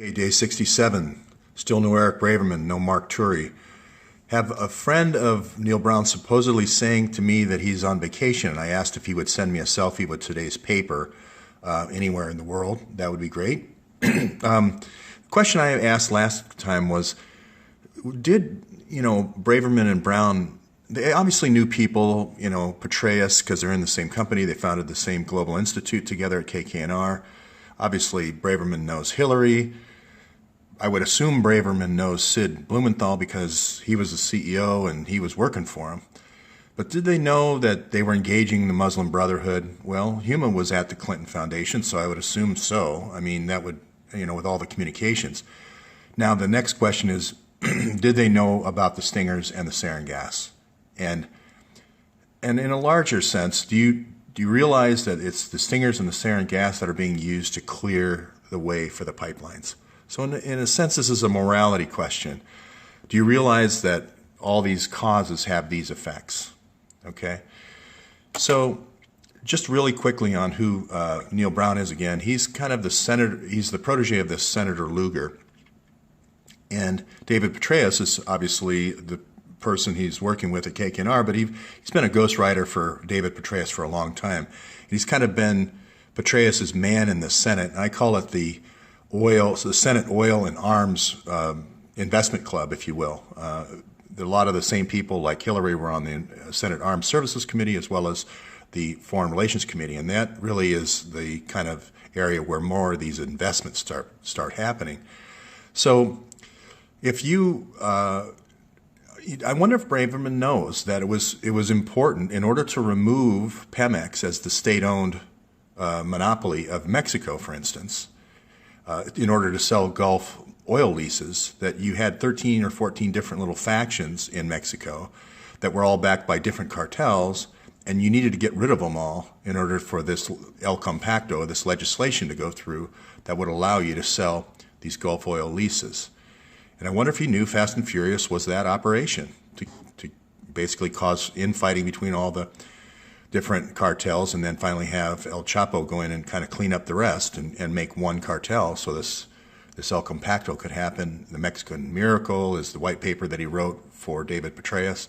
Okay, day 67. Still no Eric Braverman, no Mark Turi. Have a friend of Neil Brown supposedly saying to me that he's on vacation, and I asked if he would send me a selfie with today's paper anywhere in the world. That would be great. Question I asked last time was, did, Braverman and Brown, they obviously knew people, Petraeus, because they're in the same company. They founded the same Global Institute together at KKNR. Obviously, Braverman knows Hillary. I would assume Braverman knows Sid Blumenthal because he was the CEO and he was working for him. But did they know that they were engaging the Muslim Brotherhood? Well, Huma was at the Clinton Foundation, so I would assume so. I mean, that would, with all the communications. Now, the next question is, did they know about the stingers and the sarin gas? And in a larger sense, do you realize that it's the stingers and the sarin gas that are being used to clear the way for the pipelines? So in a sense, this is a morality question. Do you realize that all these causes have these effects? Okay. So just really quickly on who Neil Brown is again. He's kind of the senator. He's the protege of this Senator Lugar. And David Petraeus is obviously the person he's working with at KKNR, but he's been a ghostwriter for David Petraeus for a long time. And he's kind of been Petraeus's man in the Senate. And I call it the Senate Oil and Arms Investment Club, if you will. A lot of the same people like Hillary were on the Senate Armed Services Committee as well as the Foreign Relations Committee, and that really is the kind of area where more of these investments start happening. So if you, I wonder if Braverman knows that it was important in order to remove Pemex as the state-owned monopoly of Mexico, for instance, in order to sell Gulf oil leases, that you had 13 or 14 different little factions in Mexico that were all backed by different cartels, and you needed to get rid of them all in order for this El Compacto, this legislation to go through that would allow you to sell these Gulf oil leases. And I wonder if he knew Fast and Furious was that operation to basically cause infighting between all the different cartels and then finally have El Chapo go in and kind of clean up the rest and make one cartel so this El Compacto could happen. The Mexican Miracle is the white paper that he wrote for David Petraeus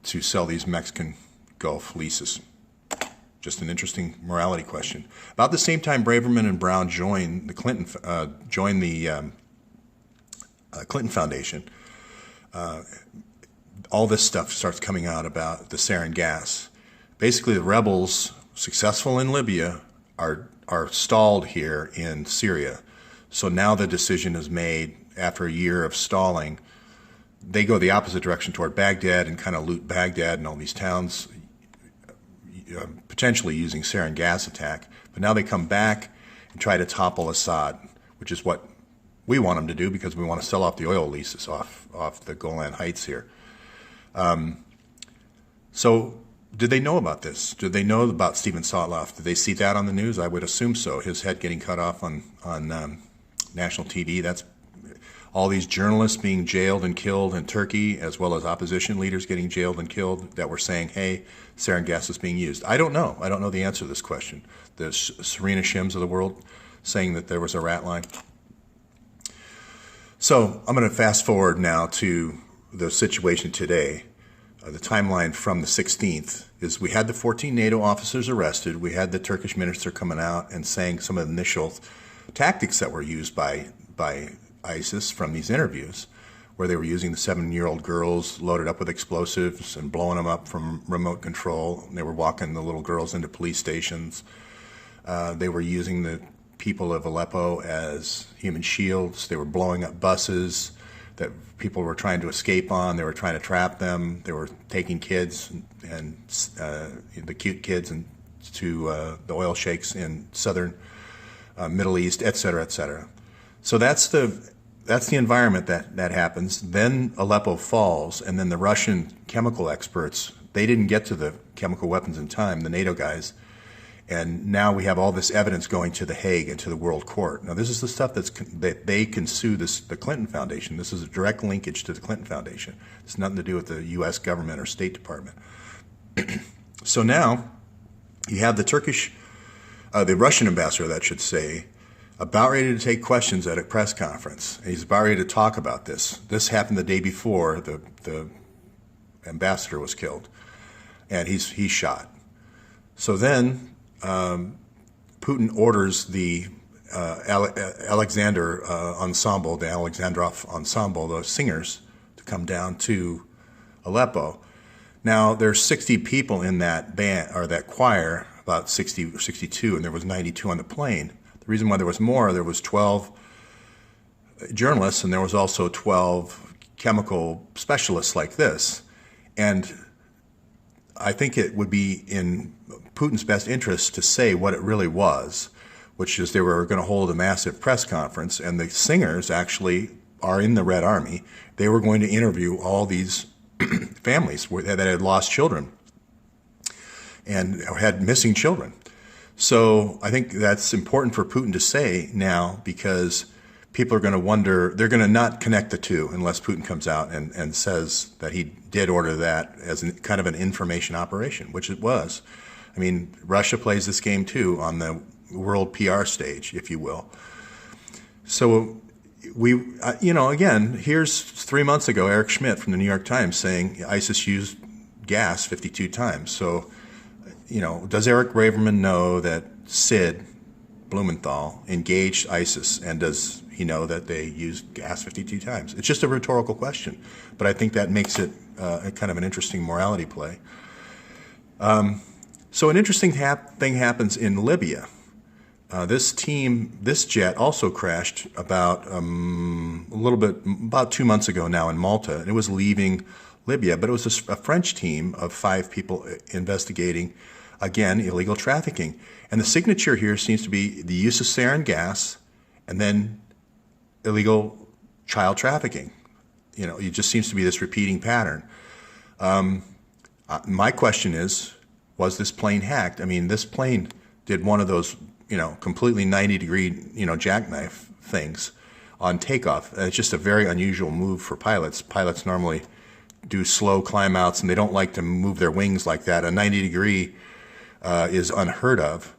to sell these Mexican Gulf leases. Just an interesting morality question. About the same time Braverman and Brown joined the Clinton Foundation, all this stuff starts coming out about the sarin gas. Basically, the rebels, successful in Libya, are stalled here in Syria. So now the decision is made, after a year of stalling, they go the opposite direction toward Baghdad and kind of loot Baghdad and all these towns, potentially using sarin gas attack. But now they come back and try to topple Assad, which is what we want them to do because we want to sell off the oil leases off the Golan Heights here. So did they know about this? Did they know about Steven Sotloff? Did they see that on the news? I would assume so. His head getting cut off on national TV. That's all these journalists being jailed and killed in Turkey, as well as opposition leaders getting jailed and killed that were saying, hey, sarin gas is being used. I don't know. I don't know the answer to this question. The Serena Shims of the world saying that there was a rat line. So I'm going to fast forward now to the situation today. The timeline from the 16th is we had the 14 NATO officers arrested. We had the Turkish minister coming out and saying some of the initial tactics that were used by ISIS from these interviews, where they were using the 7-year-old girls loaded up with explosives and blowing them up from remote control. They were walking the little girls into police stations. They were using the people of Aleppo as human shields. They were blowing up buses that people were trying to escape on. They were trying to trap them. They were taking kids and the cute kids and to the oil sheikhs in southern Middle East, et cetera, et cetera. So that's the environment that happens. Then Aleppo falls, and then the Russian chemical experts, they didn't get to the chemical weapons in time, the NATO guys, and now we have all this evidence going to The Hague and to the World Court. Now this is the stuff that they can sue the Clinton Foundation. This is a direct linkage to the Clinton Foundation. It's nothing to do with the U.S. government or State Department. So now you have the Russian ambassador, that should say, about ready to take questions at a press conference. He's about ready to talk about this. This happened the day before the ambassador was killed, and he's shot. So then Putin orders the Alexander ensemble, the Alexandrov ensemble, the singers, to come down to Aleppo. Now, there's 60 people in that band, or that choir, about 60 or 62, and there was 92 on the plane. The reason why there was more, there was 12 journalists, and there was also 12 chemical specialists like this. And I think it would be in Putin's best interest to say what it really was, which is they were going to hold a massive press conference, and the singers actually are in the Red Army. They were going to interview all these families that had lost children and had missing children. So I think that's important for Putin to say now, because people are going to wonder, they're going to not connect the two unless Putin comes out and says that he did order that as kind of an information operation, which it was. I mean, Russia plays this game too on the world PR stage, if you will. So again, here's 3 months ago, Eric Schmidt from the New York Times saying ISIS used gas 52 times. So, does Eric Braverman know that Sid Blumenthal engaged ISIS, and does he know that they used gas 52 times? It's just a rhetorical question, but I think that makes it a kind of an interesting morality play. So an interesting thing happens in Libya. This jet also crashed about 2 months ago now in Malta, and it was leaving Libya, but it was a French team of 5 people investigating, again, illegal trafficking. And the signature here seems to be the use of sarin gas and then illegal child trafficking. It just seems to be this repeating pattern. My question is, was this plane hacked? I mean, this plane did one of those completely 90-degree, jackknife things on takeoff. It's just a very unusual move for pilots. Pilots normally do slow climb outs, and they don't like to move their wings like that. A 90-degree is unheard of.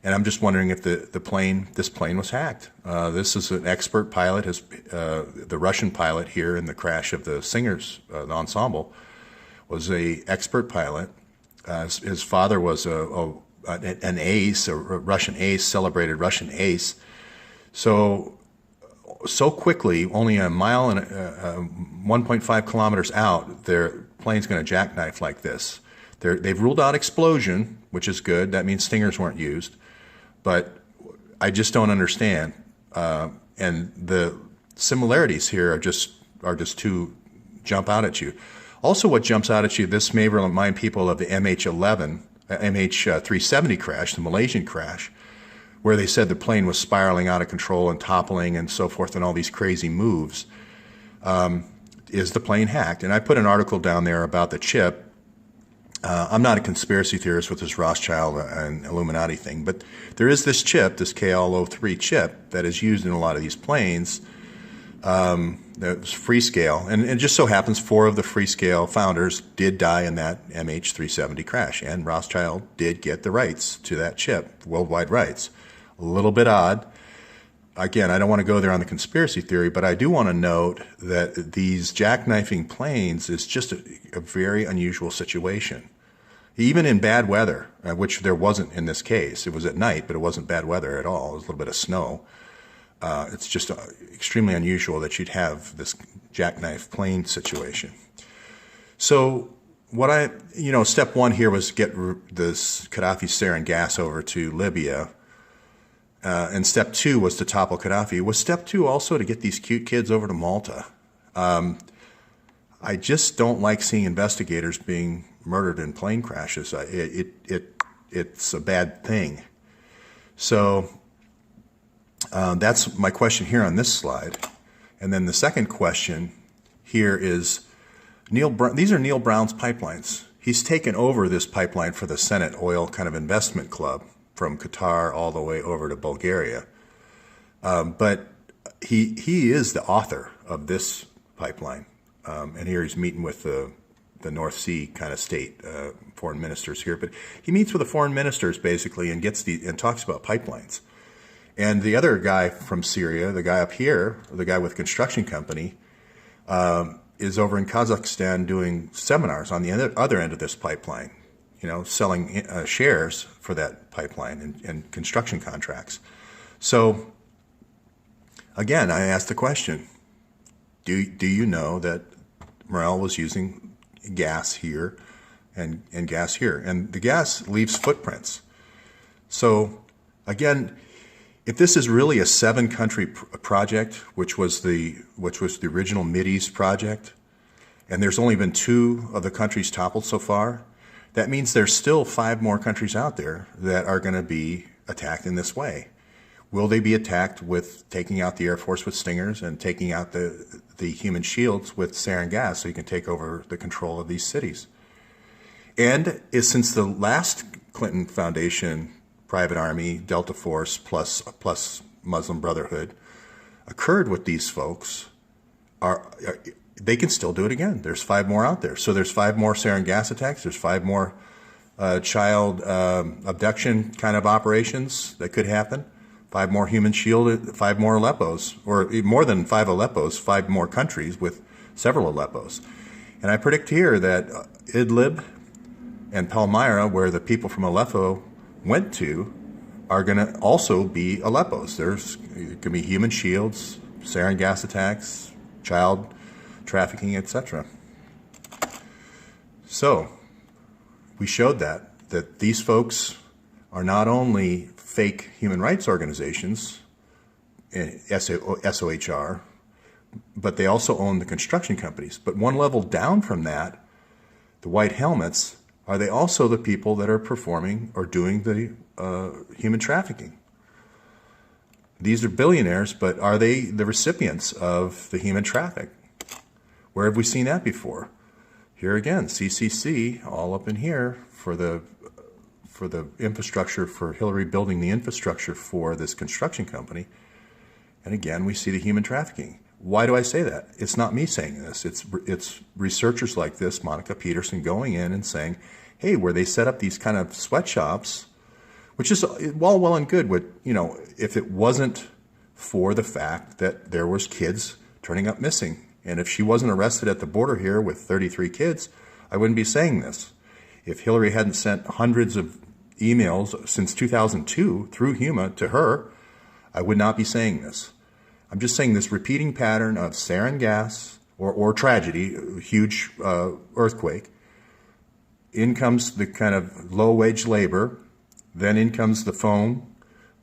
And I'm just wondering if this plane was hacked. This is an expert pilot. The Russian pilot here in the crash of the singers, the ensemble, was a expert pilot. His father was an ace, a Russian ace, celebrated Russian ace. So quickly, only a mile and 1.5 kilometers out, their plane's going to jackknife like this. They've ruled out explosion, which is good. That means stingers weren't used. But I just don't understand. And the similarities here are just too jump out at you. Also, what jumps out at you, this may remind people of the MH370 crash, the Malaysian crash, where they said the plane was spiraling out of control and toppling and so forth and all these crazy moves. Is the plane hacked? And I put an article down there about the chip. I'm not a conspiracy theorist with this Rothschild and Illuminati thing, but there is this chip, this KL03 chip, that is used in a lot of these planes. That's Freescale, and it just so happens 4 of the Freescale founders did die in that MH370 crash, and Rothschild did get the rights to that chip, worldwide rights. A little bit odd. Again, I don't want to go there on the conspiracy theory, but I do want to note that these jackknifing planes is just a very unusual situation. Even in bad weather, which there wasn't in this case. It was at night, but it wasn't bad weather at all. It was a little bit of snow. It's just extremely unusual that you'd have this jackknife plane situation. So step 1 here was get this Gaddafi sarin gas over to Libya. And step 2 was to topple Gaddafi. Was step 2 also to get these cute kids over to Malta? I just don't like seeing investigators being murdered in plane crashes. It's a bad thing. So that's my question here on this slide. And then the second question here is, these are Neil Brown's pipelines. He's taken over this pipeline for the Senate Oil kind of investment club from Qatar all the way over to Bulgaria. But he is the author of this pipeline. And here he's meeting with the North Sea kind of state foreign ministers here. But he meets with the foreign ministers basically and talks about pipelines. And the other guy from Syria, the guy up here, the guy with construction company, is over in Kazakhstan doing seminars on the other end of this pipeline, selling shares for that pipeline and construction contracts. So, again, I asked the question, do you know that Morel was using gas here and gas here? And the gas leaves footprints. So, again, if this is really a 7-country project, which was the original Mideast project, and there's only been 2 of the countries toppled so far, that means there's still 5 more countries out there that are going to be attacked in this way. Will they be attacked with taking out the Air Force with Stingers and taking out the human shields with sarin gas so you can take over the control of these cities? And since the last Clinton Foundation private army, Delta Force plus Muslim Brotherhood occurred with these folks, they can still do it again. There's 5 more out there. So there's 5 more sarin gas attacks. There's 5 more child abduction kind of operations that could happen. 5 more human shield, 5 more Aleppos, or more than 5 Aleppos, 5 more countries with several Aleppos. And I predict here that Idlib and Palmyra, where the people from Aleppo went to, are going to also be Aleppos. There's going to be human shields, sarin gas attacks, child trafficking, etc. So we showed that these folks are not only fake human rights organizations, SOHR, but they also own the construction companies. But one level down from that, the white helmets, are they also the people that are performing or doing the human trafficking? These are billionaires, but are they the recipients of the human traffic? Where have we seen that before? Here again, CCC, all up in here for the infrastructure, for Hillary building the infrastructure for this construction company. And again, we see the human trafficking. Why do I say that? It's not me saying this. It's researchers like this, Monica Peterson, going in and saying, hey, where they set up these kind of sweatshops, which is well and good, if it wasn't for the fact that there was kids turning up missing. And if she wasn't arrested at the border here with 33 kids, I wouldn't be saying this. If Hillary hadn't sent hundreds of emails since 2002 through HUMA to her, I would not be saying this. I'm just saying this repeating pattern of sarin gas or tragedy, huge earthquake. In comes the kind of low-wage labor. Then in comes the phone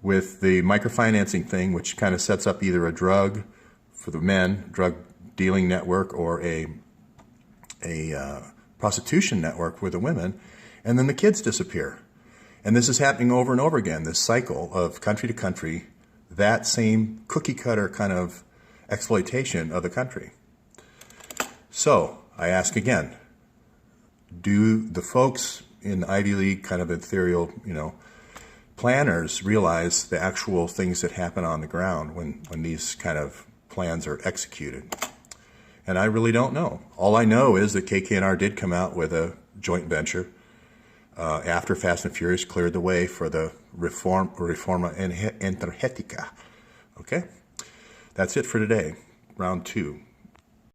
with the microfinancing thing, which kind of sets up either a drug for the men, drug dealing network, or a prostitution network for the women. And then the kids disappear. And this is happening over and over again, this cycle of country to country, that same cookie-cutter kind of exploitation of the country. So I ask again, do the folks in Ivy League kind of ethereal, planners realize the actual things that happen on the ground when these kind of plans are executed? And I really don't know. All I know is that KKNR did come out with a joint venture after Fast and Furious cleared the way for the Reforma Energética. Okay? That's it for today, round 2.